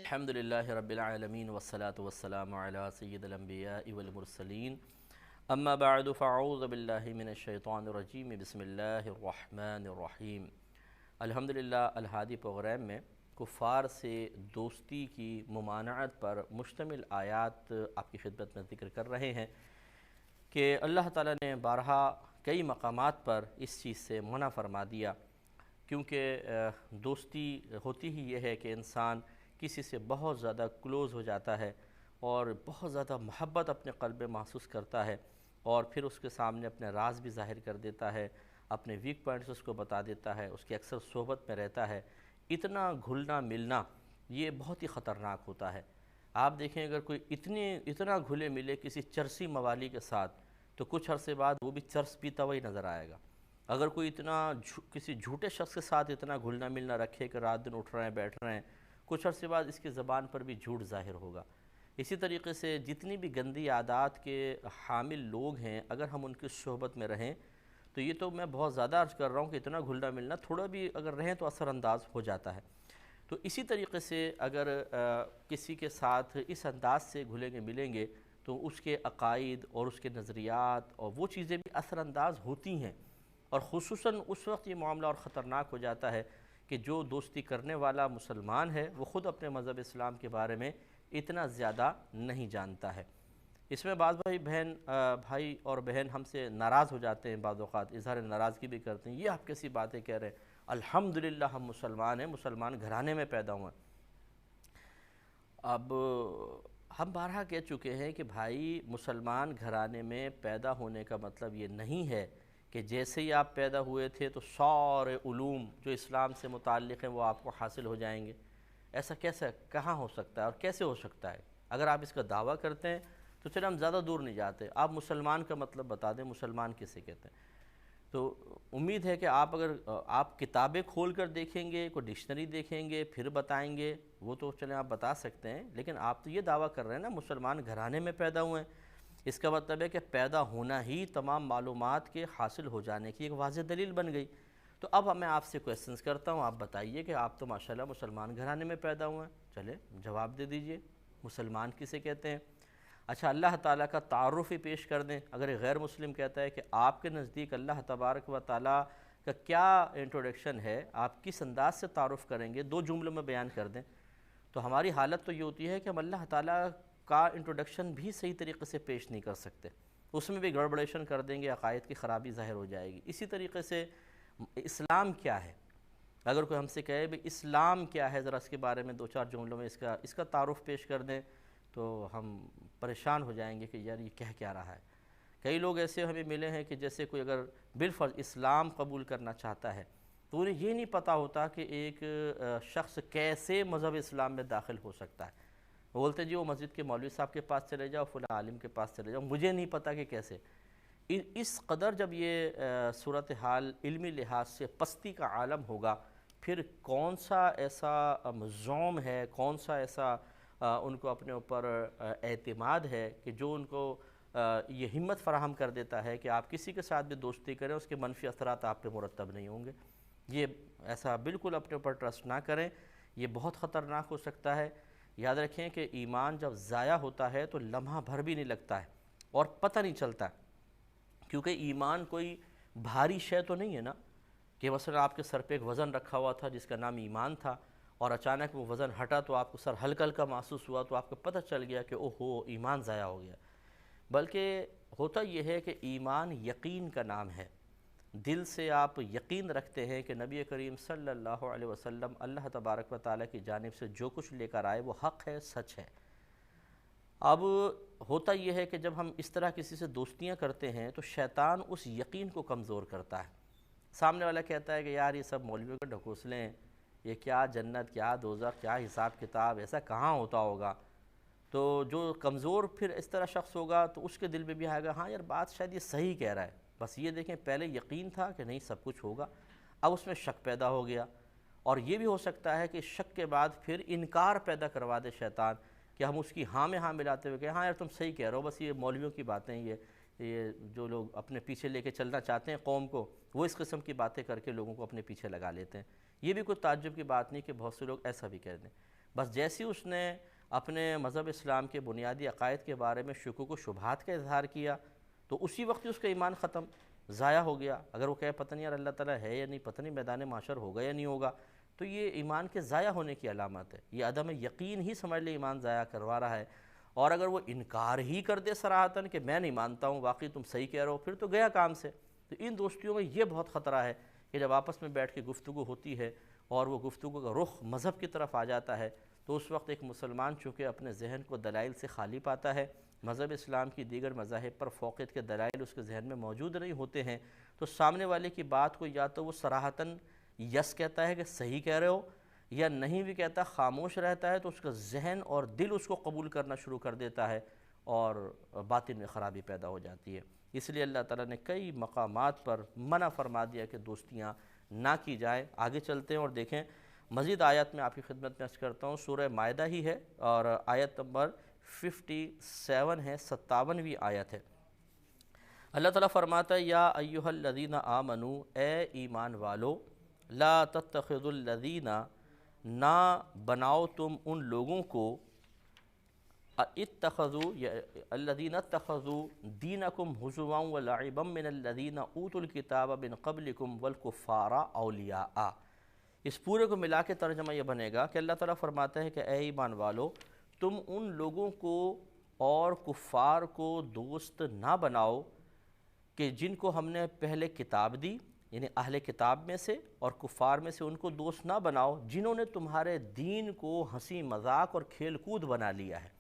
الحمدللہ رب العالمین والصلاة والسلام علی سید الانبیاء والمرسلین اما بعد فاعوذ باللہ من الشیطان الرجیم بسم اللہ الرحمن الرحیم۔ الحمدللہ الہادی پروگرام میں کفار سے دوستی کی ممانعت پر مشتمل آیات آپ کی خدمت میں ذکر کر رہے ہیں کہ اللہ تعالیٰ نے بارہا کئی مقامات پر اس چیز سے منع فرما دیا، کیونکہ دوستی ہوتی ہی یہ ہے کہ انسان کسی سے بہت زیادہ کلوز ہو جاتا ہے اور بہت زیادہ محبت اپنے قلب میں محسوس کرتا ہے، اور پھر اس کے سامنے اپنے راز بھی ظاہر کر دیتا ہے، اپنے ویک پوائنٹس اس کو بتا دیتا ہے، اس کی اکثر صحبت میں رہتا ہے۔ اتنا گھلنا ملنا یہ بہت ہی خطرناک ہوتا ہے۔ آپ دیکھیں اگر کوئی اتنا گھلے ملے کسی چرسی موالی کے ساتھ تو کچھ عرصے بعد وہ بھی چرس پیتا ہوا ہی نظر آئے گا۔ اگر کوئی کسی جھوٹے شخص کے ساتھ اتنا گھلنا ملنا رکھے کہ رات دن اٹھ رہے ہیں بیٹھ رہے ہیں، کچھ عرصے بعد اس کی زبان پر بھی جھوٹ ظاہر ہوگا۔ اسی طریقے سے جتنی بھی گندی عادات کے حامل لوگ ہیں، اگر ہم ان کی صحبت میں رہیں تو یہ تو میں بہت زیادہ عرض کر رہا ہوں کہ اتنا گھلنا ملنا تھوڑا بھی اگر رہیں تو اثر انداز ہو جاتا ہے۔ تو اسی طریقے سے اگر کسی کے ساتھ اس انداز سے گھلیں گے ملیں گے تو اس کے عقائد اور اس کے نظریات اور وہ چیزیں بھی اثر انداز ہوتی ہیں، اور خصوصاً اس وقت یہ معاملہ اور خطرناک ہو جاتا ہے کہ جو دوستی کرنے والا مسلمان ہے وہ خود اپنے مذہب اسلام کے بارے میں اتنا زیادہ نہیں جانتا ہے۔ اس میں بعض بھائی اور بہن ہم سے ناراض ہو جاتے ہیں، بعض اوقات اظہار ناراضگی بھی کرتے ہیں، یہ آپ کیسی باتیں کہہ رہے ہیں، الحمدللہ ہم مسلمان ہیں، مسلمان گھرانے میں پیدا ہوئے ہیں۔ اب ہم بارہا کہہ چکے ہیں کہ بھائی مسلمان گھرانے میں پیدا ہونے کا مطلب یہ نہیں ہے کہ جیسے ہی آپ پیدا ہوئے تھے تو سارے علوم جو اسلام سے متعلق ہیں وہ آپ کو حاصل ہو جائیں گے۔ ایسا کہاں ہو سکتا ہے اور کیسے ہو سکتا ہے؟ اگر آپ اس کا دعویٰ کرتے ہیں تو چلے ہم زیادہ دور نہیں جاتے، آپ مسلمان کا مطلب بتا دیں، مسلمان کسے کہتے ہیں۔ تو امید ہے کہ اگر آپ کتابیں کھول کر دیکھیں گے، کوئی ڈکشنری دیکھیں گے پھر بتائیں گے، وہ تو چلیں آپ بتا سکتے ہیں، لیکن آپ تو یہ دعویٰ کر رہے ہیں نا مسلمان گھرانے میں پیدا ہوئے ہیں۔ اس کا مطلب ہے کہ پیدا ہونا ہی تمام معلومات کے حاصل ہو جانے کی ایک واضح دلیل بن گئی۔ تو اب میں آپ سے کویسچنز کرتا ہوں، آپ بتائیے کہ آپ تو ماشاءاللہ مسلمان گھرانے میں پیدا ہوئے ہیں، چلے جواب دے دیجئے، مسلمان کسے کہتے ہیں؟ اچھا اللہ تعالیٰ کا تعارف ہی پیش کر دیں۔ اگر ایک غیر مسلم کہتا ہے کہ آپ کے نزدیک اللہ تبارک و تعالیٰ کا کیا انٹروڈکشن ہے، آپ کس انداز سے تعارف کریں گے، 2 جملوں میں بیان کر دیں، تو ہماری حالت تو یہ ہوتی ہے کہ ہم اللہ تعالیٰ کا انٹروڈکشن بھی صحیح طریقے سے پیش نہیں کر سکتے، اس میں بھی گڑبڑیشن کر دیں گے، عقائد کی خرابی ظاہر ہو جائے گی۔ اسی طریقے سے اسلام کیا ہے، اگر کوئی ہم سے کہے بھی اسلام کیا ہے، ذرا اس کے بارے میں 2-4 جملوں میں اس کا تعارف پیش کر دیں، تو ہم پریشان ہو جائیں گے کہ یار یہ کہہ کیا رہا ہے۔ کئی لوگ ایسے ہمیں ملے ہیں کہ جیسے کوئی اگر بالفرض اسلام قبول کرنا چاہتا ہے تو انہیں یہ نہیں پتہ ہوتا کہ ایک شخص کیسے مذہب اسلام میں داخل ہو سکتا ہے۔ وہ بولتے ہیں جی وہ مسجد کے مولوی صاحب کے پاس چلے جاؤ، فلاں عالم کے پاس چلے جاؤ، مجھے نہیں پتہ کہ کیسے۔ اس قدر جب یہ صورتحال علمی لحاظ سے پستی کا عالم ہوگا، پھر کون سا ایسا زوم ہے، کون سا ایسا ان کو اپنے اوپر اعتماد ہے کہ جو ان کو یہ ہمت فراہم کر دیتا ہے کہ آپ کسی کے ساتھ بھی دوستی کریں، اس کے منفی اثرات آپ پہ مرتب نہیں ہوں گے۔ یہ ایسا بالکل اپنے اوپر ٹرسٹ نہ کریں، یہ بہت خطرناک ہو سکتا ہے۔ یاد رکھیں کہ ایمان جب ضائع ہوتا ہے تو لمحہ بھر بھی نہیں لگتا ہے اور پتہ نہیں چلتا ہے، کیونکہ ایمان کوئی بھاری شے تو نہیں ہے نا، کہ مثلا آپ کے سر پہ ایک وزن رکھا ہوا تھا جس کا نام ایمان تھا، اور اچانک وہ وزن ہٹا تو آپ کو سر ہلکا ہلکا محسوس ہوا، تو آپ کو پتہ چل گیا کہ اوہو ایمان ضائع ہو گیا۔ بلکہ ہوتا یہ ہے کہ ایمان یقین کا نام ہے، دل سے آپ یقین رکھتے ہیں کہ نبی کریم صلی اللہ علیہ وسلم اللہ تبارک و تعالیٰ کی جانب سے جو کچھ لے کر آئے وہ حق ہے، سچ ہے۔ اب ہوتا یہ ہے کہ جب ہم اس طرح کسی سے دوستیاں کرتے ہیں تو شیطان اس یقین کو کمزور کرتا ہے۔ سامنے والا کہتا ہے کہ یار یہ سب مولویوں کے ڈھکوسلے ہیں، یہ کیا جنت، کیا دوزخ، کیا حساب کتاب، ایسا کہاں ہوتا ہوگا۔ تو جو کمزور پھر اس طرح شخص ہوگا تو اس کے دل میں بھی آئے گا ہاں یار بات شاید یہ صحیح کہہ رہا ہے، بس یہ دیکھیں پہلے یقین تھا کہ نہیں سب کچھ ہوگا، اب اس میں شک پیدا ہو گیا، اور یہ بھی ہو سکتا ہے کہ شک کے بعد پھر انکار پیدا کروا دے شیطان، کہ ہم اس کی ہاں میں ہاں ملاتے ہوئے کہ ہاں یار تم صحیح کہہ رہے ہو، بس یہ مولویوں کی باتیں، یہ جو لوگ اپنے پیچھے لے کے چلنا چاہتے ہیں قوم کو، وہ اس قسم کی باتیں کر کے لوگوں کو اپنے پیچھے لگا لیتے ہیں۔ یہ بھی کوئی تعجب کی بات نہیں کہ بہت سے لوگ ایسا بھی کہہ دیں۔ بس جیسے اس نے اپنے مذہب اسلام کے بنیادی عقائد کے بارے میں شکوک و شبہات کا اظہار کیا تو اسی وقت ہی اس کا ایمان ختم، ضائع ہو گیا۔ اگر وہ کہے پتہ نہیں یار اللہ تعالیٰ ہے یا نہیں، پتہ نہیں میدان معاشر ہوگا یا نہیں ہوگا، تو یہ ایمان کے ضائع ہونے کی علامت ہے، یہ عدم یقین ہی سمجھ لے ایمان ضائع کروا رہا ہے۔ اور اگر وہ انکار ہی کر دے صراحتاً کہ میں نہیں مانتا ہوں، واقعی تم صحیح کہہ رہے ہو، پھر تو گیا کام سے۔ تو ان دوستیوں میں یہ بہت خطرہ ہے کہ جب آپس میں بیٹھ کے گفتگو ہوتی ہے اور وہ گفتگو کا رخ مذہب کی طرف آ جاتا ہے تو اس وقت ایک مسلمان چونکہ اپنے ذہن کو دلائل سے خالی پاتا ہے، مذہب اسلام کی دیگر مذاہب پر فوقیت کے دلائل اس کے ذہن میں موجود نہیں ہوتے ہیں، تو سامنے والے کی بات کو یا تو وہ صراحتاً یس کہتا ہے کہ صحیح کہہ رہے ہو، یا نہیں بھی کہتا، خاموش رہتا ہے، تو اس کا ذہن اور دل اس کو قبول کرنا شروع کر دیتا ہے اور باطن میں خرابی پیدا ہو جاتی ہے۔ اس لیے اللہ تعالیٰ نے کئی مقامات پر منع فرما دیا کہ دوستیاں نہ کی جائیں۔ آگے چلتے ہیں اور دیکھیں مزید آیت میں آپ کی خدمت میں عرض کرتا ہوں، سورہ مائدہ ہی ہے اور آیت نمبر 57 ہے، 57ویں آیت ہے۔ اللہ تعالیٰ فرماتا ہے یا ایہا الذین آمنو، اے ایمان والو، لا تتخذوا الذین، نہ بناؤ تم ان لوگوں کو، اتخذوا الذین اتخذوا دینکم ہزوا ولعبا من الذین اوتوا الکتاب من قبلکم والکفار اولیاء۔ اس پورے کو ملا کے ترجمہ یہ بنے گا کہ اللہ تعالیٰ فرماتا ہے کہ اے ایمان والو، تم ان لوگوں کو اور کفار کو دوست نہ بناؤ کہ جن کو ہم نے پہلے کتاب دی، یعنی اہل کتاب میں سے، اور کفار میں سے ان کو دوست نہ بناؤ جنہوں نے تمہارے دین کو ہنسی مذاق اور کھیل کود بنا لیا ہے،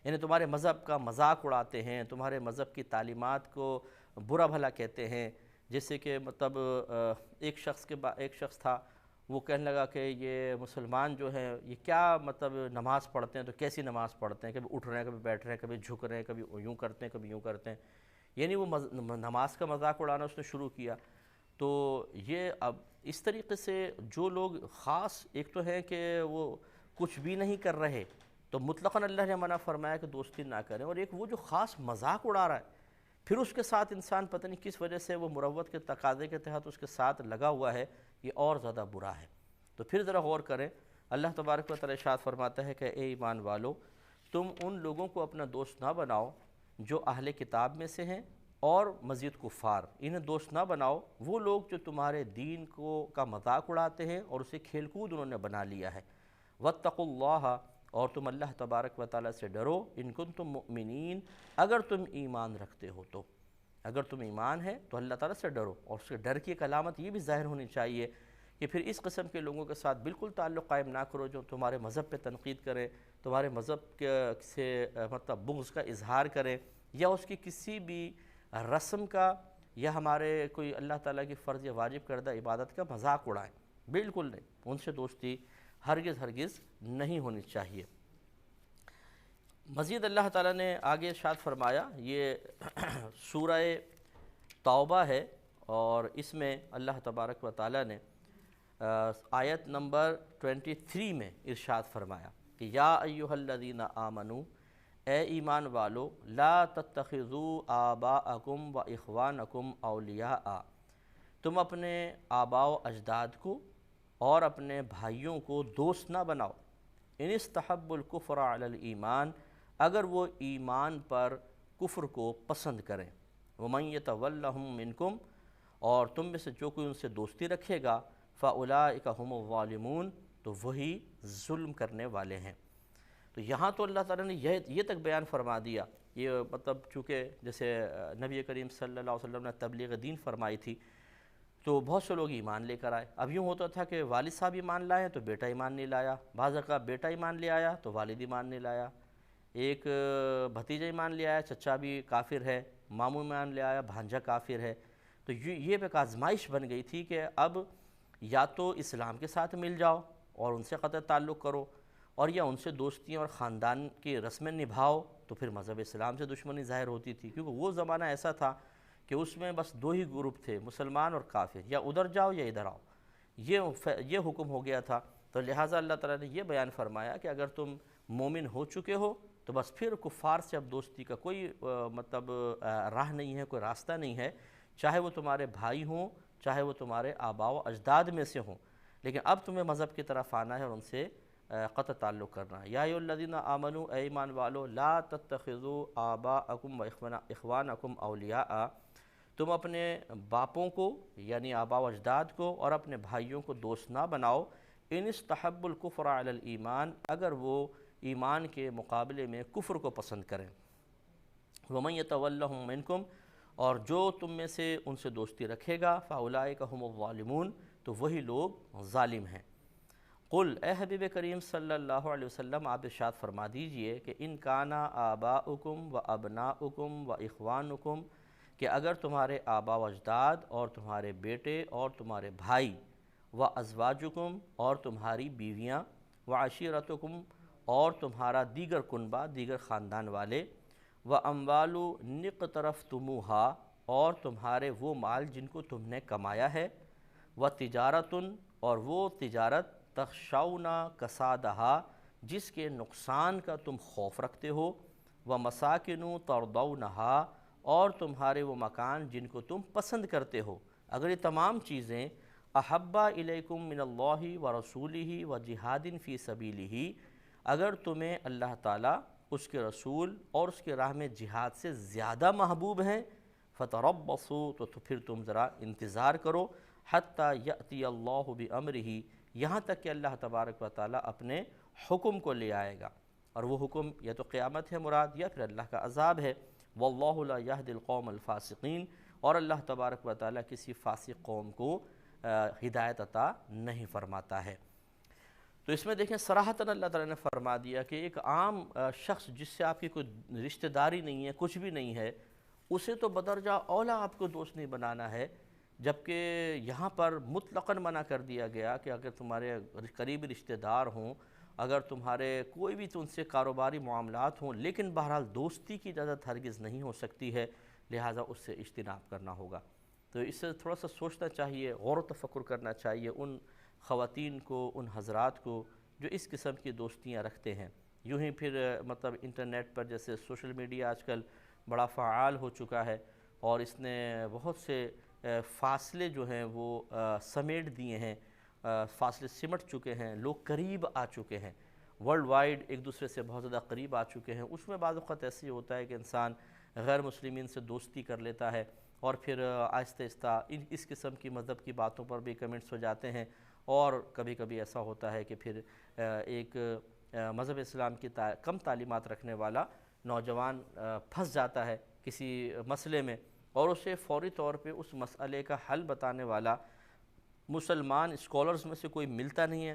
یعنی تمہارے مذہب کا مذاق اڑاتے ہیں، تمہارے مذہب کی تعلیمات کو برا بھلا کہتے ہیں۔ جیسے کہ مطلب ایک شخص تھا، وہ کہنے لگا کہ یہ مسلمان جو ہیں یہ کیا مطلب نماز پڑھتے ہیں تو کیسی نماز پڑھتے ہیں، کبھی اٹھ رہے ہیں، کبھی بیٹھ رہے ہیں، کبھی جھک رہے ہیں، کبھی یوں کرتے ہیں، کبھی یوں کرتے ہیں، یعنی وہ نماز کا مذاق اڑانا اس نے شروع کیا۔ تو یہ اب اس طریقے سے جو لوگ خاص، ایک تو ہے کہ وہ کچھ بھی نہیں کر رہے تو مطلقاً اللہ نے منع فرمایا کہ دوستی نہ کریں، اور ایک وہ جو خاص مذاق اڑا رہا ہے پھر اس کے ساتھ انسان پتہ نہیں کس وجہ سے وہ مروت کے تقاضے کے تحت اس کے ساتھ لگا ہوا ہے، یہ اور زیادہ برا ہے۔ تو پھر ذرا غور کریں، اللہ تبارک و تعالی ارشاد فرماتا ہے کہ اے ایمان والو، تم ان لوگوں کو اپنا دوست نہ بناؤ جو اہل کتاب میں سے ہیں اور مزید کفار، انہیں دوست نہ بناؤ وہ لوگ جو تمہارے دین کا مذاق اڑاتے ہیں اور اسے کھیل کود انہوں نے بنا لیا ہے۔ واتقوا اللہ، اور تم اللہ تبارک و تعالیٰ سے ڈرو، ان کنتم مؤمنین، اگر تم ایمان رکھتے ہو تو، اگر تم ایمان ہے تو اللہ تعالیٰ سے ڈرو۔ اور اس کے ڈر کی ایک علامت یہ بھی ظاہر ہونی چاہیے کہ پھر اس قسم کے لوگوں کے ساتھ بالکل تعلق قائم نہ کرو جو تمہارے مذہب پہ تنقید کریں، تمہارے مذہب سے مطلب بغض کا اظہار کریں، یا اس کی کسی بھی رسم کا یا ہمارے کوئی اللہ تعالیٰ کی فرض یا واجب کردہ عبادت کا مذاق اڑائیں، بالکل نہیں، ان سے دوستی ہرگز نہیں ہونی چاہیے۔ مزید اللہ تعالیٰ نے آگے ارشاد فرمایا، یہ سورہ توبہ ہے اور اس میں اللہ تبارک و تعالیٰ نے آیت نمبر 23 میں ارشاد فرمایا کہ یا ایہا الذین آمنو، اے ایمان والو، لا تتخذوا آباءکم و اخوانکم اولیاء، تم اپنے آباء و اجداد کو اور اپنے بھائیوں کو دوست نہ بناؤ، ان استحبوا الکفر علی الایمان، اگر وہ ایمان پر کفر کو پسند کریں، ومن یتولہم منکم، اور تم میں سے جو کوئی ان سے دوستی رکھے گا، فاولئک ھم الظالمون، تو وہی ظلم کرنے والے ہیں۔ تو یہاں تو اللہ تعالیٰ نے یہ تک بیان فرما دیا، یہ مطلب چونکہ جیسے نبی کریم صلی اللہ علیہ وسلم نے تبلیغ دین فرمائی تھی تو بہت سے لوگ ایمان لے کر آئے۔ اب یوں ہوتا تھا کہ والد صاحب ایمان لائے تو بیٹا ایمان نہیں لایا، بعض اوقات بیٹا ایمان لے آیا تو والد ایمان نہیں لایا، ایک بھتیجا ایمان لے آیا، چچا بھی کافر ہے، ماموں ایمان لے آیا، بھانجا کافر ہے۔ تو یہ ایک آزمائش بن گئی تھی کہ اب یا تو اسلام کے ساتھ مل جاؤ اور ان سے قطع تعلق کرو، اور یا ان سے دوستیاں اور خاندان کی رسمیں نبھاؤ، تو پھر مذہب اسلام سے دشمنی ظاہر ہوتی تھی، کیونکہ وہ زمانہ ایسا تھا کہ اس میں بس دو ہی گروپ تھے، مسلمان اور کافر، یا ادھر جاؤ یا ادھر آؤ، یہ حکم ہو گیا تھا۔ تو لہٰذا اللہ تعالیٰ نے یہ بیان فرمایا کہ اگر تم مومن ہو چکے ہو تو بس پھر کفار سے اب دوستی کا کوئی مطلب راہ نہیں ہے، کوئی راستہ نہیں ہے، چاہے وہ تمہارے بھائی ہوں، چاہے وہ تمہارے آباء و اجداد میں سے ہوں، لیکن اب تمہیں مذہب کی طرف آنا ہے اور ان سے قطع تعلق کرنا۔ یا ایھا الذین آمنوا، اے ایمان والو، لا تتخذوا آباءکم و اخوانکم اولیاء، تم اپنے باپوں کو یعنی آباء و اجداد کو اور اپنے بھائیوں کو دوست نہ بناؤ، ان استحبوا الکفر علی الایمان، اگر وہ ایمان کے مقابلے میں کفر کو پسند کریں، ومن یتولہم منکم، اور جو تم میں سے ان سے دوستی رکھے گا، فاولئک ھم الظالمون، تو وہی لوگ ظالم ہیں۔ قل، اے حبیب کریم صلی اللہ علیہ وسلم، آپ ارشاد فرما دیجئے کہ ان کانا آباؤکم و ابناؤکم و اخوانکم، کہ اگر تمہارے آباء و اجداد اور تمہارے بیٹے اور تمہارے بھائی، و ازواجکم، اور تمہاری بیویاں، و عشیرتکم، اور تمہارا دیگر کنبہ، دیگر خاندان والے، و اموال نقترفتموہا، اور تمہارے وہ مال جن کو تم نے کمایا ہے، و تجارتن، اور وہ تجارت، تخشون کسادہا، جس کے نقصان کا تم خوف رکھتے ہو، و مساکن ترضونہا، اور تمہارے وہ مکان جن کو تم پسند کرتے ہو، اگر یہ تمام چیزیں احب الیکم من اللہ و رسولہ و جہاد فی سبیلہ، اگر تمہیں اللہ تعالیٰ، اس کے رسول اور اس کے راہ میں جہاد سے زیادہ محبوب ہیں، فتربصوا، تو پھر تم ذرا انتظار کرو، حتی یأتی اللہ بامرہ، یہاں تک کہ اللہ تبارک و تعالیٰ اپنے حکم کو لے آئے گا، اور وہ حکم یا تو قیامت ہے مراد، یا پھر اللہ کا عذاب ہے۔ واللہ لا یہدی القوم الفاسقین، اور اللہ تبارک و تعالیٰ کسی فاسق قوم کو ہدایت عطا نہیں فرماتا ہے۔ تو اس میں دیکھیں صراحتاً اللہ تعالیٰ نے فرما دیا کہ ایک عام شخص جس سے آپ کی کوئی رشتہ داری نہیں ہے، کچھ بھی نہیں ہے، اسے تو بدرجہ اولیٰ آپ کو دوست نہیں بنانا ہے، جبکہ یہاں پر مطلقاً منع کر دیا گیا کہ اگر تمہارے قریبی رشتہ دار ہوں، اگر تمہارے کوئی بھی تو ان سے کاروباری معاملات ہوں، لیکن بہرحال دوستی کی اجازت ہرگز نہیں ہو سکتی ہے، لہٰذا اس سے اجتناب کرنا ہوگا۔ تو اس سے تھوڑا سا سوچنا چاہیے، غور و تفکر کرنا چاہیے ان خواتین کو، ان حضرات کو جو اس قسم کی دوستیاں رکھتے ہیں۔ یوں ہی پھر مطلب انٹرنیٹ پر جیسے سوشل میڈیا آج کل بڑا فعال ہو چکا ہے، اور اس نے بہت سے فاصلے جو ہیں وہ سمیٹ دیے ہیں، فاصلے سمٹ چکے ہیں، لوگ قریب آ چکے ہیں، ورلڈ وائڈ ایک دوسرے سے بہت زیادہ قریب آ چکے ہیں۔ اس میں بعض اوقات ایسے ہوتا ہے کہ انسان غیر مسلمین سے دوستی کر لیتا ہے، اور پھر آہستہ آہستہ اس قسم کی مذہب کی باتوں پر بھی کمنٹس ہو جاتے ہیں، اور کبھی کبھی ایسا ہوتا ہے کہ پھر ایک مذہب اسلام کی کم تعلیمات رکھنے والا نوجوان پھنس جاتا ہے کسی مسئلے میں، اور اسے فوری طور پہ اس مسئلے کا حل بتانے والا مسلمان اسکالرز میں سے کوئی ملتا نہیں ہے،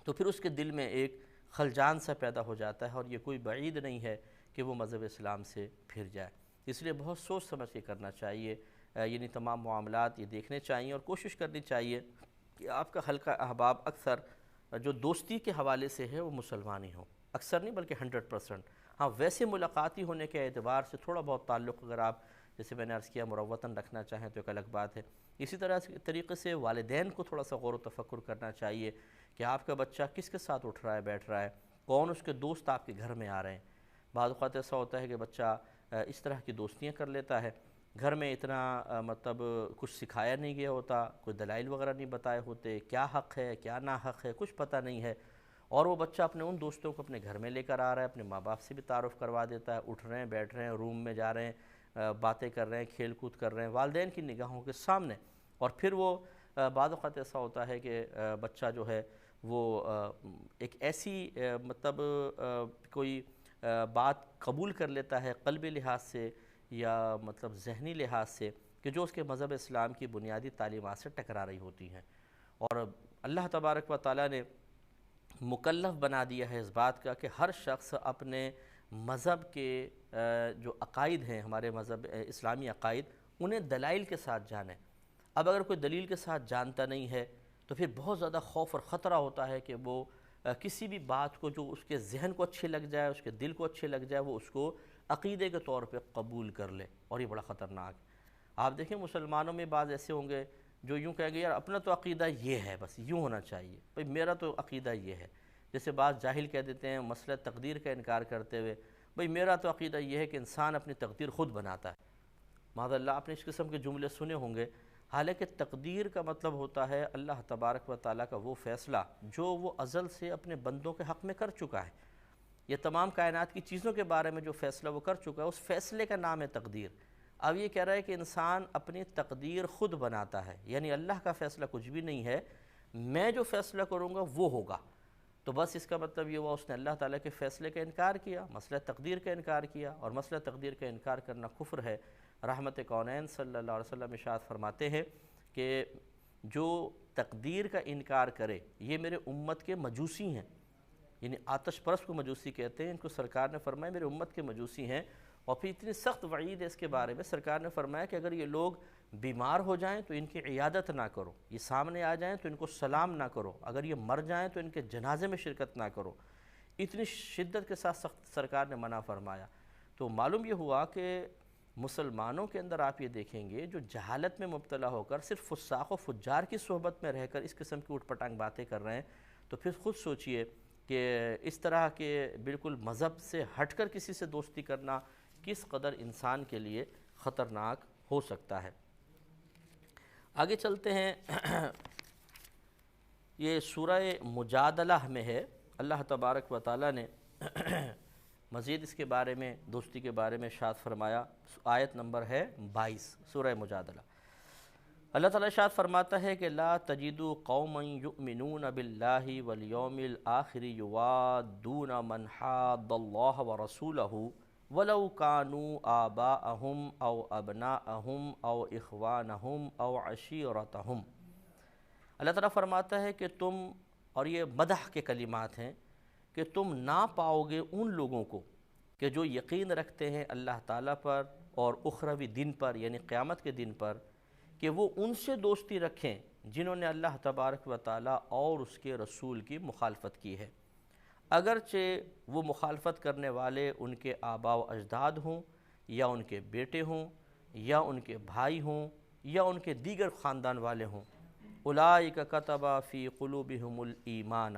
تو پھر اس کے دل میں ایک خلجان سا پیدا ہو جاتا ہے، اور یہ کوئی بعید نہیں ہے کہ وہ مذہب اسلام سے پھر جائے۔ اس لیے بہت سوچ سمجھ کے کرنا چاہیے، یعنی تمام معاملات یہ دیکھنے چاہیے، اور کوشش کرنی چاہیے کہ آپ کا حلقہ احباب اکثر جو دوستی کے حوالے سے ہے وہ مسلمان ہی ہوں، اکثر نہیں بلکہ 100%۔ ہاں ویسے ملاقاتی ہونے کے اعتبار سے تھوڑا بہت تعلق اگر آپ جیسے میں نے عرض کیا مروتاً رکھنا چاہیں تو ایک الگ بات ہے۔ اسی طریقے سے والدین کو تھوڑا سا غور و تفکر کرنا چاہیے کہ آپ کا بچہ کس کے ساتھ اٹھ رہا ہے، بیٹھ رہا ہے، کون اس کے دوست آپ کے گھر میں آ رہے ہیں۔ بعض اوقات ایسا ہوتا ہے کہ بچہ اس طرح کی دوستیاں کر لیتا ہے، گھر میں اتنا مطلب کچھ سکھایا نہیں گیا ہوتا، کوئی دلائل وغیرہ نہیں بتائے ہوتے، کیا حق ہے کیا نا حق ہے کچھ پتہ نہیں ہے، اور وہ بچہ اپنے ان دوستوں کو اپنے گھر میں لے کر آ رہا ہے، اپنے ماں باپ سے بھی تعارف کروا دیتا ہے، اٹھ رہے ہیں، بیٹھ رہے ہیں، روم میں جا رہے ہیں، باتیں کر رہے ہیں، کھیل کود کر رہے ہیں والدین کی نگاہوں کے سامنے، اور پھر وہ بعض اوقات ایسا ہوتا ہے کہ بچہ جو ہے وہ ایک ایسی مطلب کوئی بات قبول کر لیتا ہے قلبی لحاظ سے یا مطلب ذہنی لحاظ سے کہ جو اس کے مذہب اسلام کی بنیادی تعلیمات سے ٹکرا رہی ہوتی ہیں، اور اللہ تبارک و تعالیٰ نے مکلف بنا دیا ہے اس بات کا کہ ہر شخص اپنے مذہب کے جو عقائد ہیں، ہمارے مذہب اسلامی عقائد، انہیں دلائل کے ساتھ جانیں۔ اب اگر کوئی دلیل کے ساتھ جانتا نہیں ہے تو پھر بہت زیادہ خوف اور خطرہ ہوتا ہے کہ وہ کسی بھی بات کو جو اس کے ذہن کو اچھی لگ جائے، اس کے دل کو اچھی لگ جائے، وہ اس کو عقیدے کے طور پہ قبول کر لے، اور یہ بڑا خطرناک ہے۔ آپ دیکھیں مسلمانوں میں بعض ایسے ہوں گے جو یوں کہیں گے یار اپنا تو عقیدہ یہ ہے، بس یوں ہونا چاہیے، بھئی میرا تو عقیدہ یہ ہے، جیسے بعض جاہل کہہ دیتے ہیں مسئلہ تقدیر کا انکار کرتے ہوئے، بھئی میرا تو عقیدہ یہ ہے کہ انسان اپنی تقدیر خود بناتا ہے۔ معاذ اللہ آپ نے اس قسم کے جملے سنے ہوں گے، حالانکہ تقدیر کا مطلب ہوتا ہے اللہ تبارک و تعالیٰ کا وہ فیصلہ جو وہ ازل سے اپنے بندوں کے حق میں کر چکا ہے۔ یہ تمام کائنات کی چیزوں کے بارے میں جو فیصلہ وہ کر چکا ہے، اس فیصلے کا نام ہے تقدیر۔ اب یہ کہہ رہا ہے کہ انسان اپنی تقدیر خود بناتا ہے، یعنی اللہ کا فیصلہ کچھ بھی نہیں ہے، میں جو فیصلہ کروں گا وہ ہوگا۔ تو بس اس کا مطلب یہ ہوا اس نے اللہ تعالیٰ کے فیصلے کا انکار کیا، مسئلہ تقدیر کا انکار کیا، اور مسئلہ تقدیر کا انکار کرنا کفر ہے۔ رحمت کونین صلی اللہ علیہ وسلم ارشاد فرماتے ہیں کہ جو تقدیر کا انکار کرے یہ میرے امت کے مجوسی ہیں، یعنی آتش پرست کو مجوسی کہتے ہیں، ان کو سرکار نے فرمایا میرے امت کے مجوسی ہیں۔ اور پھر اتنی سخت وعید ہے اس کے بارے میں، سرکار نے فرمایا کہ اگر یہ لوگ بیمار ہو جائیں تو ان کی عیادت نہ کرو، یہ سامنے آ جائیں تو ان کو سلام نہ کرو، اگر یہ مر جائیں تو ان کے جنازے میں شرکت نہ کرو۔ اتنی شدت کے ساتھ سخت سرکار نے منع فرمایا۔ تو معلوم یہ ہوا کہ مسلمانوں کے اندر آپ یہ دیکھیں گے جو جہالت میں مبتلا ہو کر صرف فساق و فجار کی صحبت میں رہ کر اس قسم کی اٹھ پٹانگ باتیں کر رہے ہیں، تو پھر خود سوچئے کہ اس طرح کے بالکل مذہب سے ہٹ کر کسی سے دوستی کرنا کس قدر انسان کے لیے خطرناک ہو سکتا ہے۔ آگے چلتے ہیں، یہ سورہ مجادلہ میں ہے، اللہ تبارک و تعالیٰ نے مزید اس کے بارے میں دوستی کے بارے میں ارشاد فرمایا۔ آیت نمبر ہے 22 سورہ مجادلہ۔ اللہ تعالیٰ ارشاد فرماتا ہے کہ لا تجدوا قوما یؤمنون باللہ والیوم الآخر یوادون من حاد اللہ ورسولہ ولو كانوا آباءهم او ابناءهم او اخوانهم او عشیرتهم۔ اللہ تعالیٰ فرماتا ہے کہ تم، اور یہ مدح کے کلمات ہیں، کہ تم نہ پاؤ گے ان لوگوں کو کہ جو یقین رکھتے ہیں اللہ تعالیٰ پر اور اخروی دن پر، یعنی قیامت کے دن پر، کہ وہ ان سے دوستی رکھیں جنہوں نے اللہ تبارک و تعالیٰ اور اس کے رسول کی مخالفت کی ہے، اگرچہ وہ مخالفت کرنے والے ان کے آباء و اجداد ہوں، یا ان کے بیٹے ہوں، یا ان کے بھائی ہوں، یا ان کے دیگر خاندان والے ہوں۔ اولئک کتب فی قلوبہم الایمان،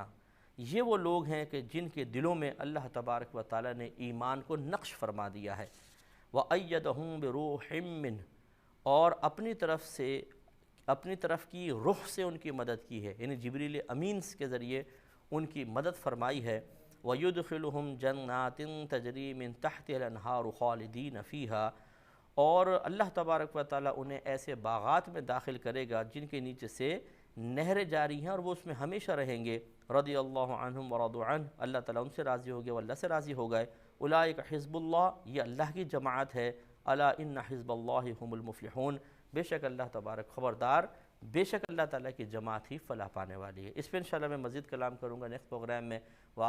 یہ وہ لوگ ہیں کہ جن کے دلوں میں اللہ تبارک و تعالیٰ نے ایمان کو نقش فرما دیا ہے۔ وَأَيَّدَهُم بِرُوحٍ مِّنْهُ، اور اپنی طرف کی روح سے ان کی مدد کی ہے، یعنی جبریل امین کے ذریعے ان کی مدد فرمائی ہے۔ وَيُدْخِلُهُمْ جَنَّاتٍ تَجْرِي مِن تَحْتِهَا الْأَنْهَارُ خَالِدِينَ فِيهَا، اور اللہ تبارک و تعالیٰ انہیں ایسے باغات میں داخل کرے گا جن کے نیچے سے نہریں جاری ہیں اور وہ اس میں ہمیشہ رہیں گے۔ رضی اللہ عنہم ورضوا عنہ، اللہ تعالیٰ ان سے راضی ہو گئے وہ اللہ سے راضی ہو گئے۔ اولئک حزب اللہ، یہ اللہ کی جماعت ہے۔ الا ان حزب اللہ هم المفلحون، بے شک اللہ تبارک خبردار، بے شک اللہ تعالیٰ کی جماعت ہی فلاح پانے والی ہے۔ اس پہ انشاءاللہ میں مزید کلام کروں گا نیکسٹ پروگرام میں۔